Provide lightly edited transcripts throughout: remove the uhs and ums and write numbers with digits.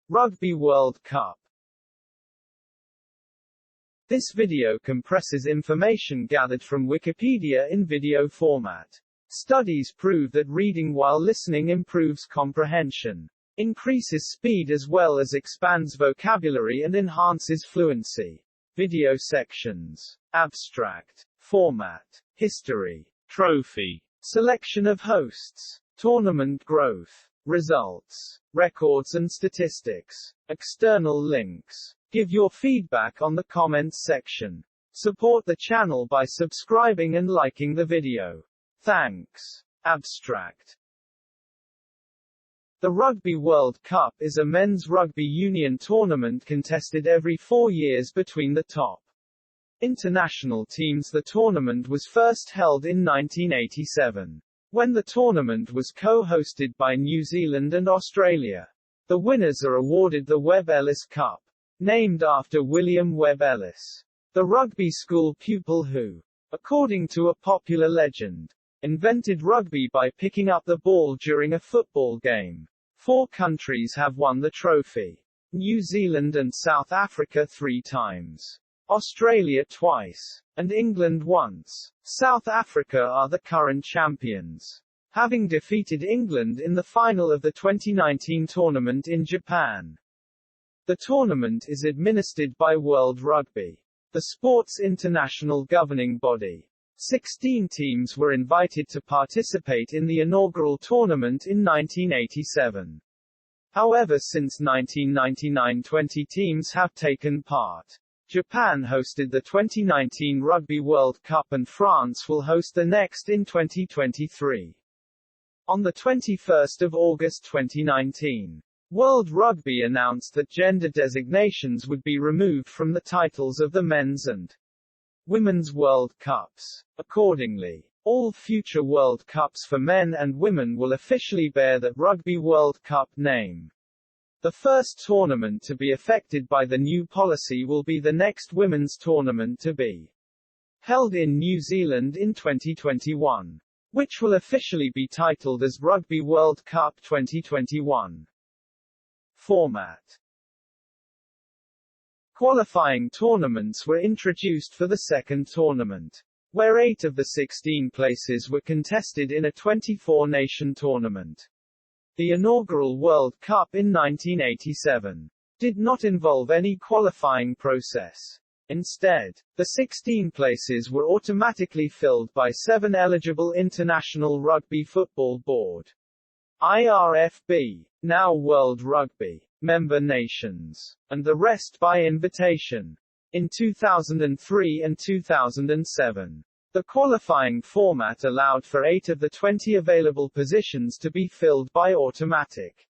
Rugby World Cup. This video compresses information gathered from Wikipedia in video format. Studies prove that reading while listening improves comprehension, increases speed as well as expands vocabulary and enhances fluency. Video sections. Abstract. Format. History. Trophy. Selection of hosts. Tournament growth. Results. Records and statistics. External links. Give your feedback on the comments section. Support the channel by subscribing and liking the video. Thanks. Abstract. The Rugby World Cup is a men's rugby union tournament contested every 4 years between the top international teams. The tournament was first held in 1987, when the tournament was co-hosted by New Zealand and Australia. The winners are awarded the Webb Ellis Cup, named after William Webb Ellis, the rugby school pupil who, according to a popular legend, invented rugby by picking up the ball during a football game. 4 countries have won the trophy. New Zealand and South Africa 3 times. Australia twice. And England once. South Africa are the current champions, having defeated England in the final of the 2019 tournament in Japan. The tournament is administered by World Rugby, the sport's international governing body. 16 teams were invited to participate in the inaugural tournament in 1987. However, since 1999, 20 teams have taken part. Japan hosted the 2019 Rugby World Cup and France will host the next in 2023. On the 21st of August 2019, World Rugby announced that gender designations would be removed from the titles of the men's and Women's World Cups. Accordingly, all future World Cups for men and women will officially bear the Rugby World Cup name. The first tournament to be affected by the new policy will be the next women's tournament to be held in New Zealand in 2021, which will officially be titled as Rugby World Cup 2021. Format. Qualifying tournaments were introduced for the second tournament, where 8 of the 16 places were contested in a 24-nation tournament. The inaugural World Cup in 1987 did not involve any qualifying process. Instead, the 16 places were automatically filled by 7 eligible International Rugby Football Board (IRFB), now World Rugby, member nations, and the rest by invitation. In 2003 and 2007, the qualifying format allowed for 8 of the 20 available positions to be filled by automatic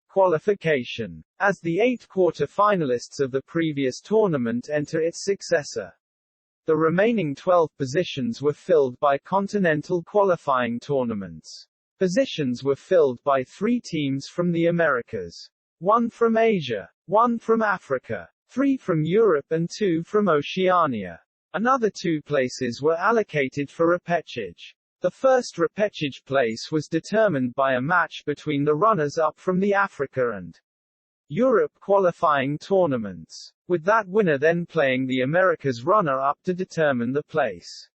qualification, as the 8 quarter-finalists of the previous tournament enter its successor. The remaining 12 positions were filled by continental qualifying tournaments. Positions were filled by 3 teams from the Americas, 1 from Asia, 1 from Africa, 3 from Europe and 2 from Oceania. Another 2 places were allocated for repechage. The first repechage place was determined by a match between the runners-up from the Africa and Europe qualifying tournaments, with that winner then playing the Americas runner-up to determine the place.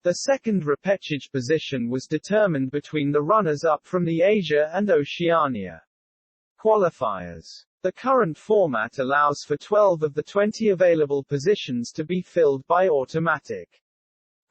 The second repechage position was determined between the runners-up from the Asia and Oceania qualifiers. The current format allows for 12 of the 20 available positions to be filled by automatic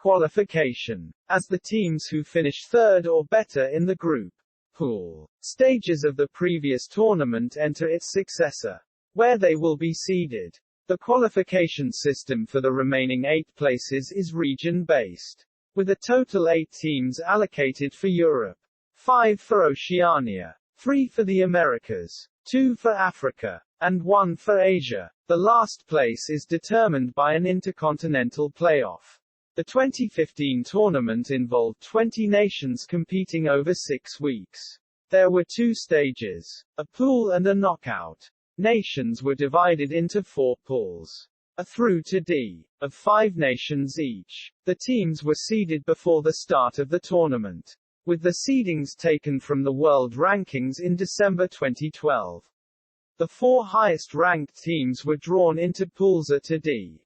qualification, as the teams who finish third or better in the group pool stages of the previous tournament enter its successor, where they will be seeded. The qualification system for the remaining 8 places is region-based, with a total 8 teams allocated for Europe, 5 for Oceania, 3 for the Americas, 2 for Africa, and 1 for Asia. The last place is determined by an intercontinental playoff. The 2015 tournament involved 20 nations competing over 6 weeks. There were 2 stages, a pool and a knockout. Nations were divided into 4 pools, A through to D, of 5 nations each. The teams were seeded before the start of the tournament, with the seedings taken from the world rankings in December 2012. The 4 highest-ranked teams were drawn into pools A to D.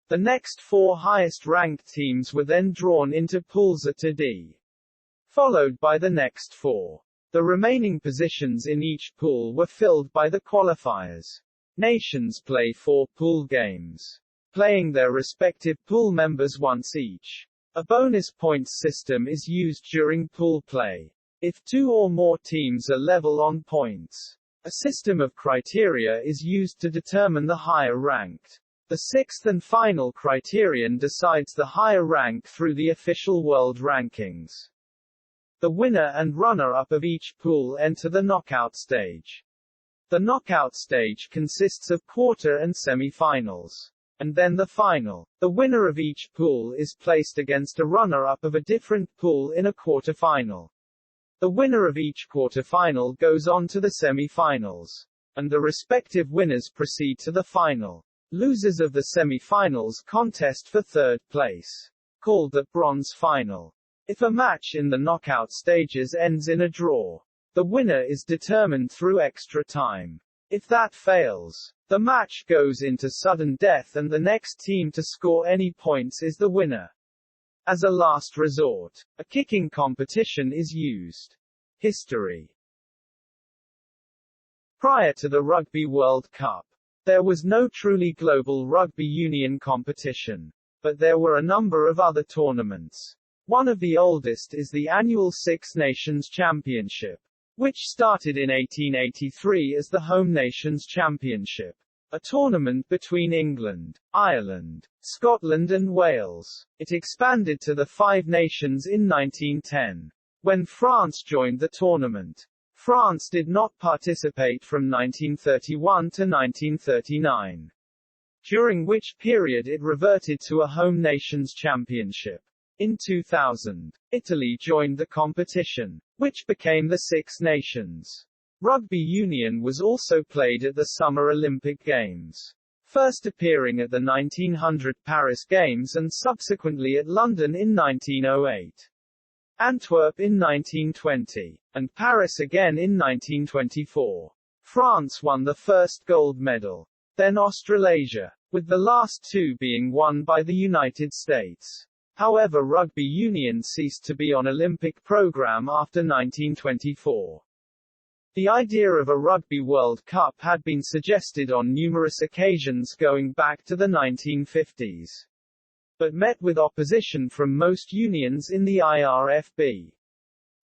The next 4 highest-ranked teams were then drawn into pools A to D, followed by the next 4. The remaining positions in each pool were filled by the qualifiers. Nations play 4 pool games, playing their respective pool members once each. A bonus points system is used during pool play. If 2 or more teams are level on points, a system of criteria is used to determine the higher ranked. The 6th and final criterion decides the higher rank through the official world rankings. The winner and runner-up of each pool enter the knockout stage. The knockout stage consists of quarter and semi-finals, and then the final. The winner of each pool is placed against a runner-up of a different pool in a quarter-final. The winner of each quarter-final goes on to the semi-finals, and the respective winners proceed to the final. Losers of the semi-finals contest for 3rd place, called the bronze final. If a match in the knockout stages ends in a draw, the winner is determined through extra time. If that fails, the match goes into sudden death and the next team to score any points is the winner. As a last resort, a kicking competition is used. History. Prior to the Rugby World Cup, there was no truly global rugby union competition, but there were a number of other tournaments. One of the oldest is the annual Six Nations Championship, which started in 1883 as the Home Nations Championship, a tournament between England, Ireland, Scotland and Wales. It expanded to the 5 nations in 1910, when France joined the tournament. France did not participate from 1931 to 1939, during which period it reverted to a Home Nations Championship. In 2000, Italy joined the competition, which became the Six Nations. Rugby union was also played at the Summer Olympic Games, first appearing at the 1900 Paris Games and subsequently at London in 1908. Antwerp in 1920, and Paris again in 1924. France won the first gold medal, then Australasia, with the last 2 being won by the United States. However, rugby union ceased to be on Olympic program after 1924. The idea of a Rugby World Cup had been suggested on numerous occasions going back to the 1950s, but met with opposition from most unions in the IRFB.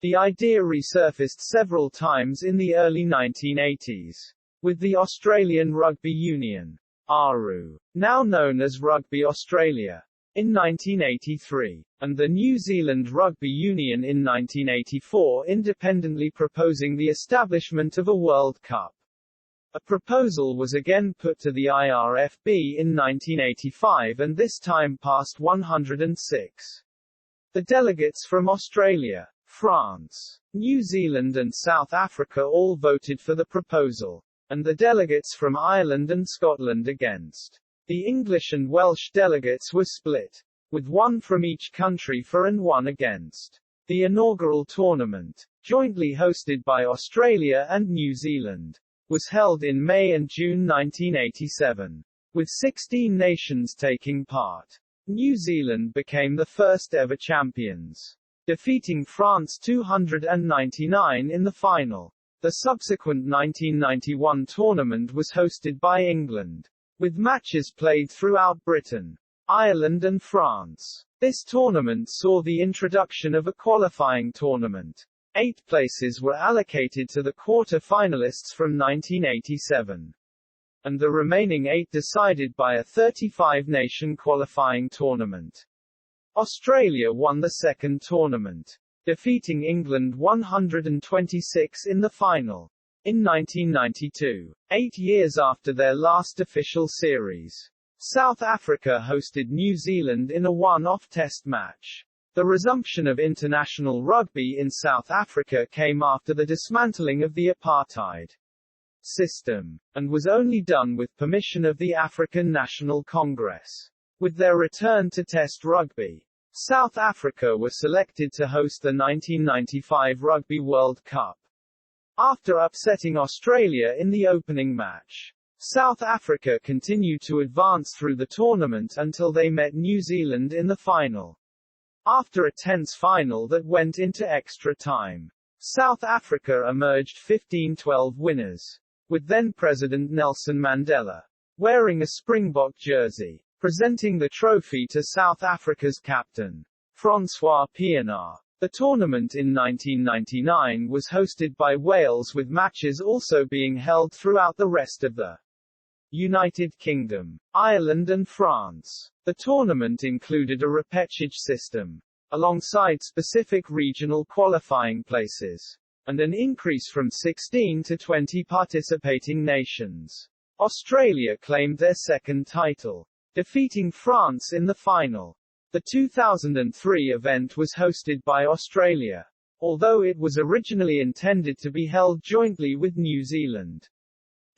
The idea resurfaced several times in the early 1980s, with the Australian Rugby Union, ARU, now known as Rugby Australia, in 1983, and the New Zealand Rugby Union in 1984 independently proposing the establishment of a World Cup. A proposal was again put to the IRFB in 1985 and this time passed 106. The delegates from Australia, France, New Zealand and South Africa all voted for the proposal, and the delegates from Ireland and Scotland against. The English and Welsh delegates were split, with 1 from each country for and 1 against. The inaugural tournament, jointly hosted by Australia and New Zealand, was held in May and June 1987, with 16 nations taking part. New Zealand became the first ever champions, defeating France 299 in the final. The subsequent 1991 tournament was hosted by England, with matches played throughout Britain, Ireland and France. This tournament saw the introduction of a qualifying tournament. 8 places were allocated to the quarter-finalists from 1987, and the remaining 8 decided by a 35-nation qualifying tournament. Australia won the second tournament, defeating England 126 in the final. In 1992, 8 years after their last official series, South Africa hosted New Zealand in a one-off test match. The resumption of international rugby in South Africa came after the dismantling of the apartheid system, and was only done with permission of the African National Congress. With their return to Test rugby, South Africa were selected to host the 1995 Rugby World Cup. After upsetting Australia in the opening match, South Africa continued to advance through the tournament until they met New Zealand in the final. After a tense final that went into extra time, South Africa emerged 15-12 winners, with then-President Nelson Mandela wearing a Springbok jersey, presenting the trophy to South Africa's captain, Francois Pienaar. The tournament in 1999 was hosted by Wales, with matches also being held throughout the rest of the United Kingdom, Ireland and France. The tournament included a repechage system, alongside specific regional qualifying places, and an increase from 16 to 20 participating nations. Australia claimed their second title, defeating France in the final. The 2003 event was hosted by Australia, although it was originally intended to be held jointly with New Zealand.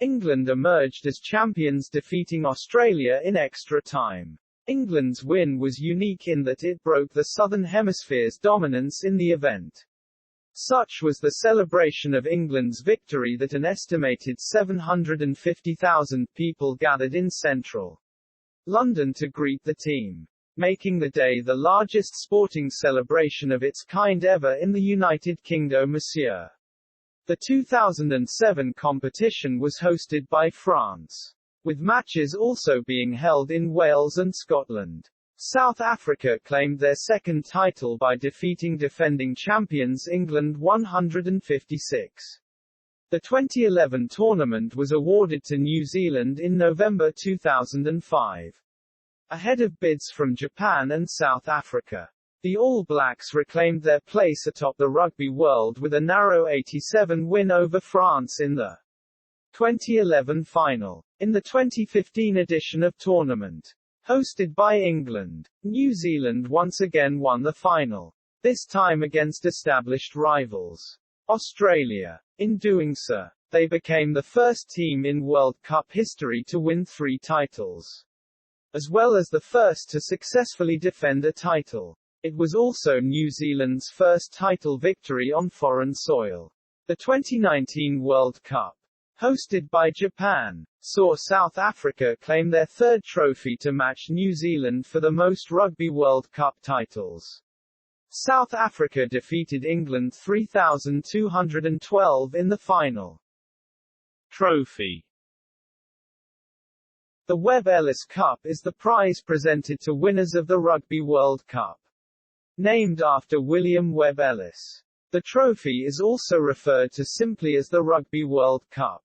England emerged as champions, defeating Australia in extra time. England's win was unique in that it broke the Southern Hemisphere's dominance in the event. Such was the celebration of England's victory that an estimated 750,000 people gathered in central London to greet the team, making the day the largest sporting celebration of its kind ever in the United Kingdom. The 2007 competition was hosted by France, with matches also being held in Wales and Scotland. South Africa claimed their second title by defeating defending champions England 156. The 2011 tournament was awarded to New Zealand in November 2005, ahead of bids from Japan and South Africa. The All Blacks reclaimed their place atop the rugby world with a narrow 87 win over France in the 2011 final. In the 2015 edition of tournament, hosted by England, New Zealand once again won the final, this time against established rivals, Australia. In doing so, they became the first team in World Cup history to win 3 titles, as well as the first to successfully defend a title. It was also New Zealand's first title victory on foreign soil. The 2019 World Cup, hosted by Japan, saw South Africa claim their third trophy to match New Zealand for the most Rugby World Cup titles. South Africa defeated England 3,212 in the final. Trophy. The Webb Ellis Cup is the prize presented to winners of the Rugby World Cup, named after William Webb Ellis. The trophy is also referred to simply as the Rugby World Cup.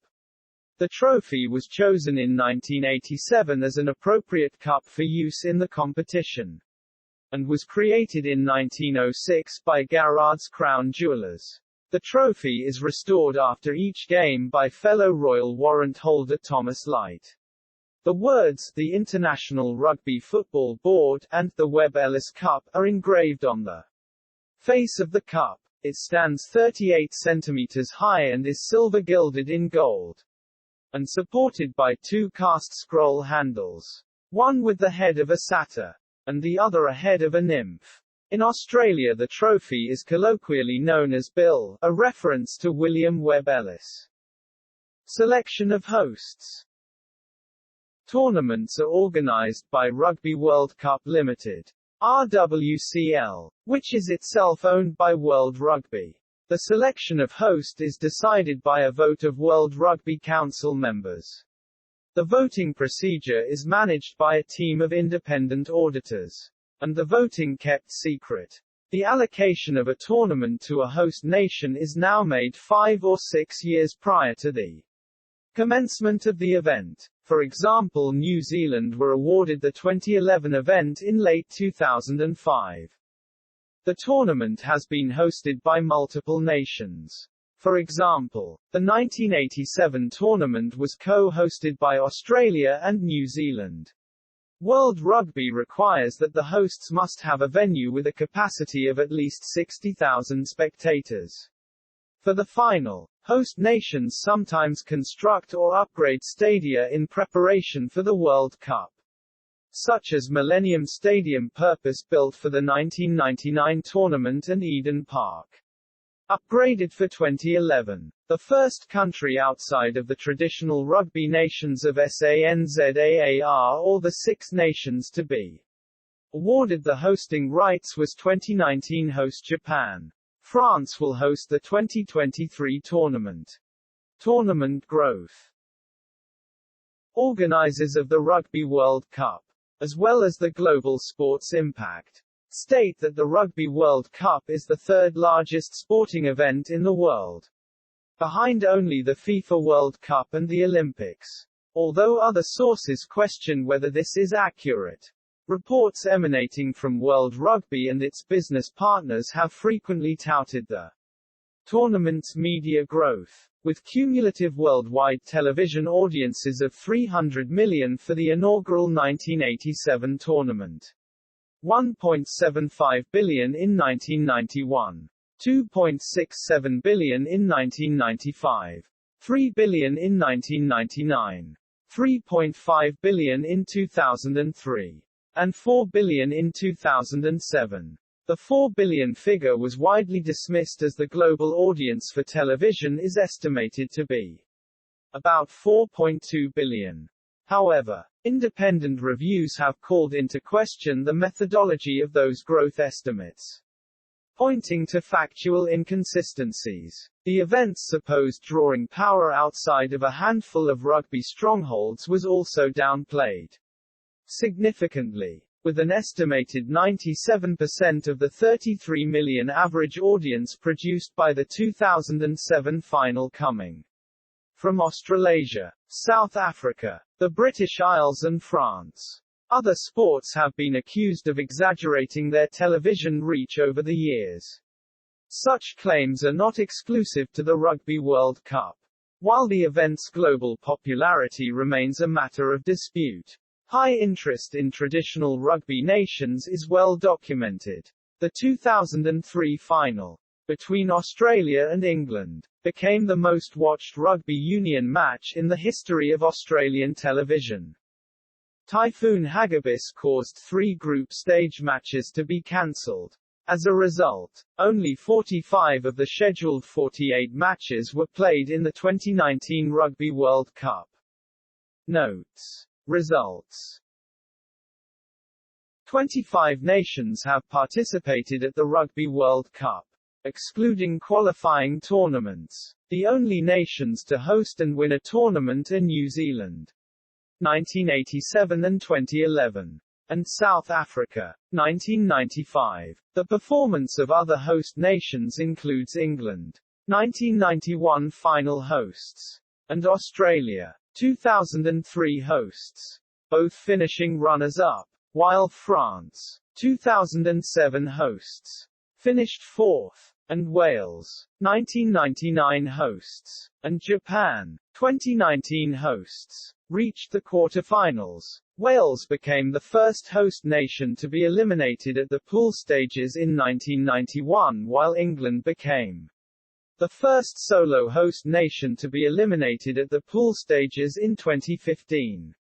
The trophy was chosen in 1987 as an appropriate cup for use in the competition, and was created in 1906 by Garrard's Crown Jewelers. The trophy is restored after each game by fellow Royal Warrant holder Thomas Light. The words, "The International Rugby Football Board," and "The Webb Ellis Cup," are engraved on the face of the cup. It stands 38 centimeters high and is silver gilded in gold, and supported by 2 cast scroll handles, one with the head of a satyr, and the other a head of a nymph. In Australia, the trophy is colloquially known as Bill, a reference to William Webb Ellis. Selection of hosts. Tournaments are organized by Rugby World Cup Limited, RWCL, which is itself owned by World Rugby. The selection of host is decided by a vote of World Rugby Council members. The voting procedure is managed by a team of independent auditors, and the voting kept secret. The allocation of a tournament to a host nation is now made 5 or 6 years prior to the commencement of the event. For example, New Zealand were awarded the 2011 event in late 2005. The tournament has been hosted by multiple nations. For example, the 1987 tournament was co-hosted by Australia and New Zealand. World Rugby requires that the hosts must have a venue with a capacity of at least 60,000 spectators. For the final, host nations sometimes construct or upgrade stadia in preparation for the World Cup, such as Millennium Stadium, purpose-built for the 1999 tournament, and Eden Park. Upgraded for 2011. The first country outside of the traditional rugby nations of SANZAAR or the Six Nations to be awarded the hosting rights was 2019 host Japan. France will host the 2023 tournament. Tournament growth. Organizers of the Rugby World Cup, as well as the global sports impact, state that the Rugby World Cup is the third largest sporting event in the world, behind only the FIFA World Cup and the Olympics. Although other sources question whether this is accurate, reports emanating from World Rugby and its business partners have frequently touted the tournament's media growth, with cumulative worldwide television audiences of 300 million for the inaugural 1987 tournament. 1.75 billion in 1991. 2.67 billion in 1995. 3 billion in 1999. 3.5 billion in 2003. And 4 billion in 2007. The 4 billion figure was widely dismissed as the global audience for television is estimated to be about 4.2 billion. However, independent reviews have called into question the methodology of those growth estimates, pointing to factual inconsistencies. The event's supposed drawing power outside of a handful of rugby strongholds was also downplayed significantly, with an estimated 97% of the 33 million average audience produced by the 2007 final coming from Australasia, South Africa, the British Isles and France. Other sports have been accused of exaggerating their television reach over the years. Such claims are not exclusive to the Rugby World Cup. While the event's global popularity remains a matter of dispute, high interest in traditional rugby nations is well documented. The 2003 final, between Australia and England, became the most watched rugby union match in the history of Australian television. Typhoon Hagibis caused 3 group stage matches to be cancelled. As a result, only 45 of the scheduled 48 matches were played in the 2019 Rugby World Cup. Notes. Results. 25 nations have participated at the Rugby World Cup, excluding qualifying tournaments. The only nations to host and win a tournament are New Zealand, 1987 and 2011, and South Africa, 1995. The performance of other host nations includes England, 1991 final hosts, and Australia, 2003 hosts, both finishing runners-up, while France, 2007 hosts, finished 4th, and Wales, 1999 hosts, and Japan, 2019 hosts, reached the quarter-finals. Wales became the first host nation to be eliminated at the pool stages in 1991, while England became the first solo host nation to be eliminated at the pool stages in 2015.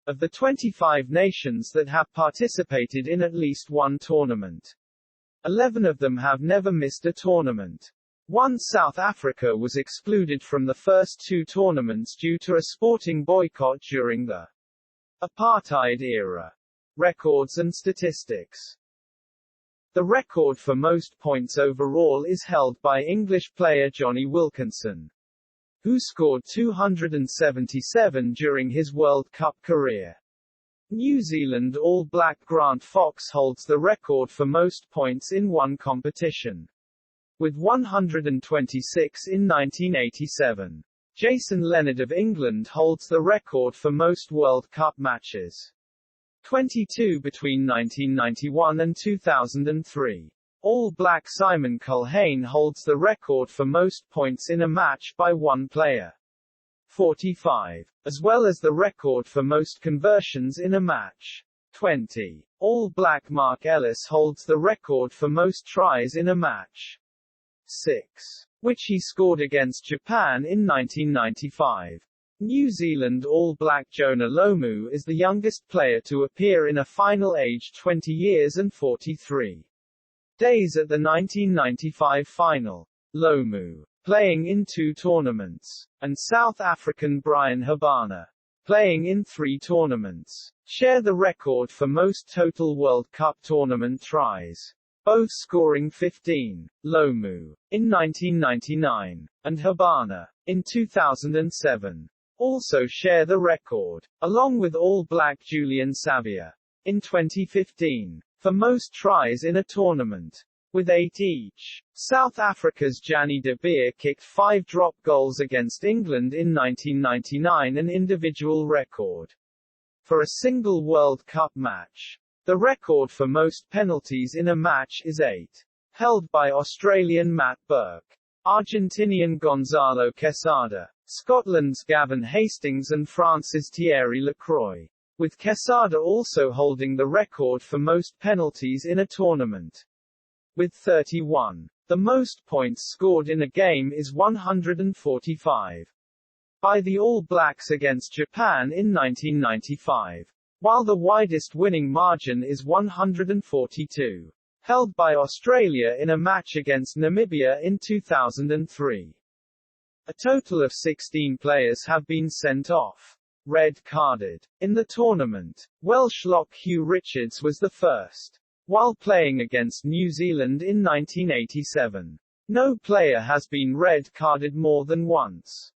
Of the 25 nations that have participated in at least one tournament, 11 of them have never missed a tournament. South Africa was excluded from the first 2 tournaments due to a sporting boycott during the apartheid era. Records and statistics. The record for most points overall is held by English player Jonny Wilkinson, who scored 277 during his World Cup career. New Zealand All Black Grant Fox holds the record for most points in one competition, with 126 in 1987. Jason Leonard of England holds the record for most World Cup matches, 22 between 1991 and 2003. All Black Simon Culhane holds the record for most points in a match by one player, 45, as well as the record for most conversions in a match, 20. All Black Mark Ellis holds the record for most tries in a match, 6, which he scored against Japan in 1995. New Zealand All Black Jonah Lomu is the youngest player to appear in a final aged 20 years and 43 days at the 1995 final. Lomu, playing in 2 tournaments, and South African Brian Habana, playing in 3 tournaments, share the record for most total World Cup tournament tries, both scoring 15. Lomu, in 1999, and Habana, in 2007, also share the record, along with All Black Julian Savea, in 2015, for most tries in a tournament, with 8 each. South Africa's Jannie de Beer kicked 5 drop goals against England in 1999, an individual record for a single World Cup match. The record for most penalties in a match is 8, held by Australian Matt Burke, Argentinian Gonzalo Quesada, Scotland's Gavin Hastings and France's Thierry Lacroix, with Quesada also holding the record for most penalties in a tournament, with 31. The most points scored in a game is 145 by the All Blacks against Japan in 1995, while the widest winning margin is 142, held by Australia in a match against Namibia in 2003. A total of 16 players have been sent off, red-carded, in the tournament. Welsh lock Hugh Richards was the first, while playing against New Zealand in 1987. No player has been red-carded more than once.